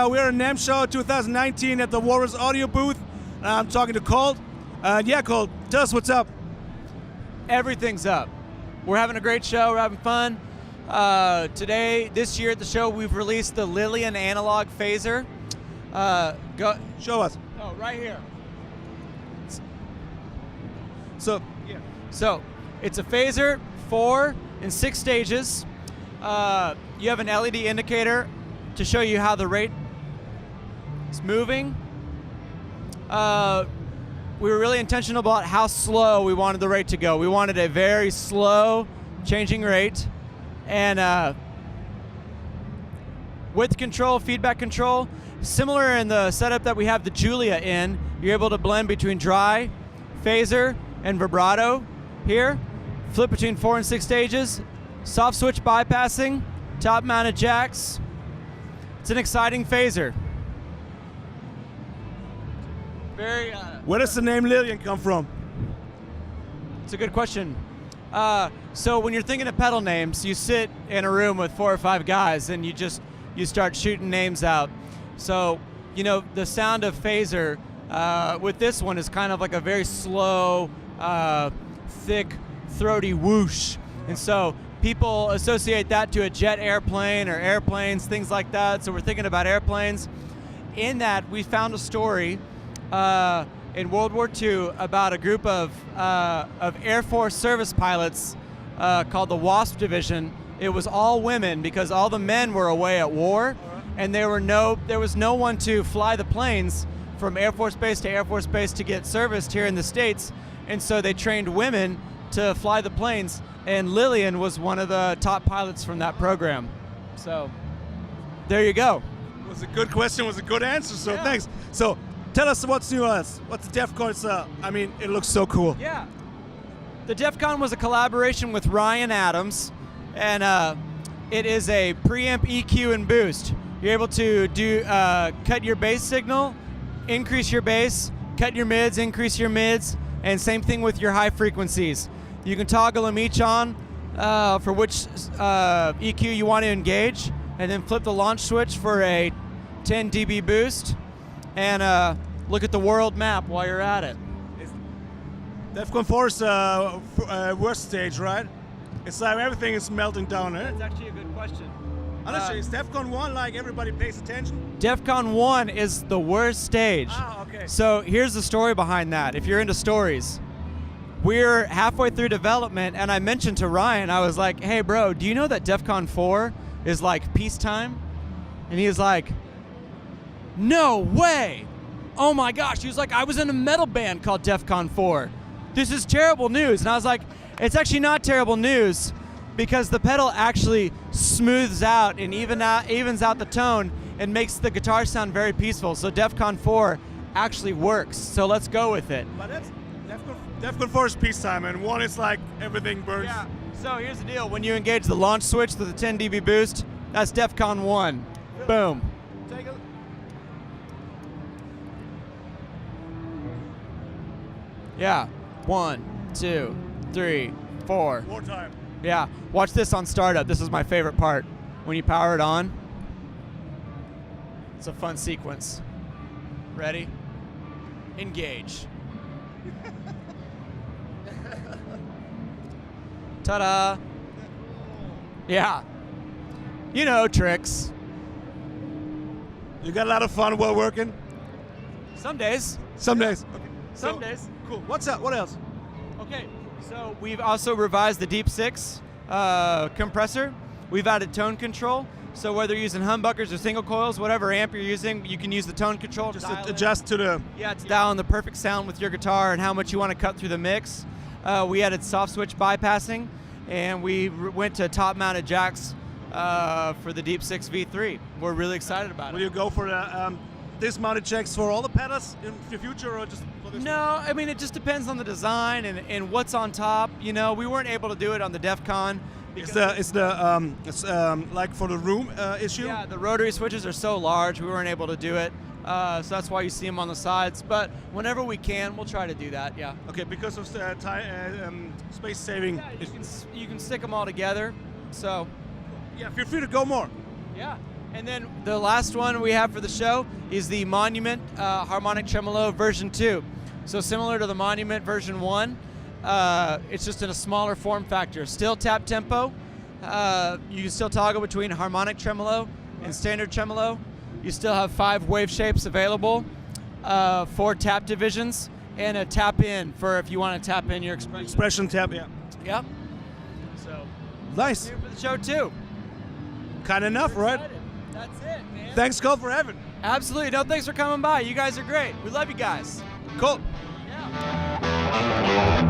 we're at NAMM Show 2019 at the Walrus audio booth. I'm talking to Colt. Yeah, Colt, tell us what's up. Everything's up. We're having a great show. We're having fun. This year at the show, we've released the Lillian analog phaser. Show us. Oh, right here. So it's a phaser, 4 and 6 stages. You have an LED indicator to show you how the rate is moving. We were really intentional about how slow we wanted the rate to go. We wanted a very slow changing rate. And with control, feedback control, similar in the setup that we have the Julia in, you're able to blend between dry, phaser, and vibrato here. Flip between 4 and 6 stages. Soft switch bypassing, top mounted jacks. It's an exciting phaser. Very. Where does the name Lillian come from? It's a good question. So when you're thinking of pedal names, you sit in a room with 4 or 5 guys and you start shooting names out. So, you know, the sound of phaser with this one is kind of like a very slow, thick, throaty whoosh. And so people associate that to a jet airplane or airplanes, things like that. So we're thinking about airplanes. In that, we found a story in World War II about a group of Air Force service pilots called the WASP Division. It was all women because all the men were away at war, and there was no one to fly the planes from Air Force Base to Air Force Base to get serviced here in the States, and so they trained women to fly the planes, and Lillian was one of the top pilots from that program. So there you go. It was a good question, was a good answer, so yeah. Thanks. So tell us what's new on us. What's the Defcon? I mean, it looks so cool. Yeah. The Defcon was a collaboration with Ryan Adams, and it is a preamp EQ and boost. You're able to cut your bass signal, increase your bass, cut your mids, increase your mids, and same thing with your high frequencies. You can toggle them each on for which EQ you want to engage, and then flip the launch switch for a 10 dB boost, and look at the world map while you're at it. Defcon 4 is worst stage, right? It's like everything is melting down, eh? That's actually a good question. Honestly, is Defcon 1 like everybody pays attention? Defcon 1 is the worst stage. Ah, okay. So here's the story behind that, if you're into stories. We're halfway through development, and I mentioned to Ryan, I was like, hey bro, do you know that Defcon 4 is like peacetime? And he was like, no way! Oh my gosh, he was like, I was in a metal band called Defcon 4. This is terrible news. And I was like, it's actually not terrible news, because the pedal actually smooths out and evens out the tone and makes the guitar sound very peaceful. So Defcon 4 actually works. So let's go with it. But that's Defcon 4 is peacetime, and 1 is like everything burns. Yeah. So here's the deal. When you engage the launch switch with the 10 dB boost, that's Defcon 1. Boom. Take a Yeah. 1, 2, 3, 4. more time. Yeah. Watch this on startup. This is my favorite part. When you power it on, it's a fun sequence. Ready? Engage. Ta-da. Yeah. You know, tricks. You got a lot of fun while working? Some days. Some days. Okay. Some days. Cool. What's up? What else? Okay, so we've also revised the Deep 6 compressor. We've added tone control. So whether you're using humbuckers or single coils, whatever amp you're using, you can use the tone control. Just adjust to the... Yeah, it's dial in the perfect sound with your guitar and how much you want to cut through the mix. We added soft switch bypassing, and we went to top mounted jacks for the Deep 6 V3. We're really excited about it. Will you go for the dismounted jacks for all the pedals in the future, or just for this? No, I mean, it just depends on the design and what's on top. You know, we weren't able to do it on the Defcon. It's like for the room issue? Yeah, the rotary switches are so large, we weren't able to do it. So that's why you see them on the sides. But whenever we can, we'll try to do that, yeah. Okay, because of space saving. Yeah, you can stick them all together, so. Yeah, feel free to go more. Yeah. And then the last one we have for the show is the Monument Harmonic Tremolo version 2. So similar to the Monument version 1, it's just in a smaller form factor. Still tap tempo. You can still toggle between harmonic tremolo and standard tremolo. You still have 5 wave shapes available, 4 tap divisions, and a tap in for if you want to tap in your expression. Expression tap, yeah. Yep. So Nice. here for the show too. Kind of enough, We're right? excited. That's it, man. Thanks, Cole, for having. Absolutely. No, thanks for coming by. You guys are great. We love you guys. Cool. Yeah.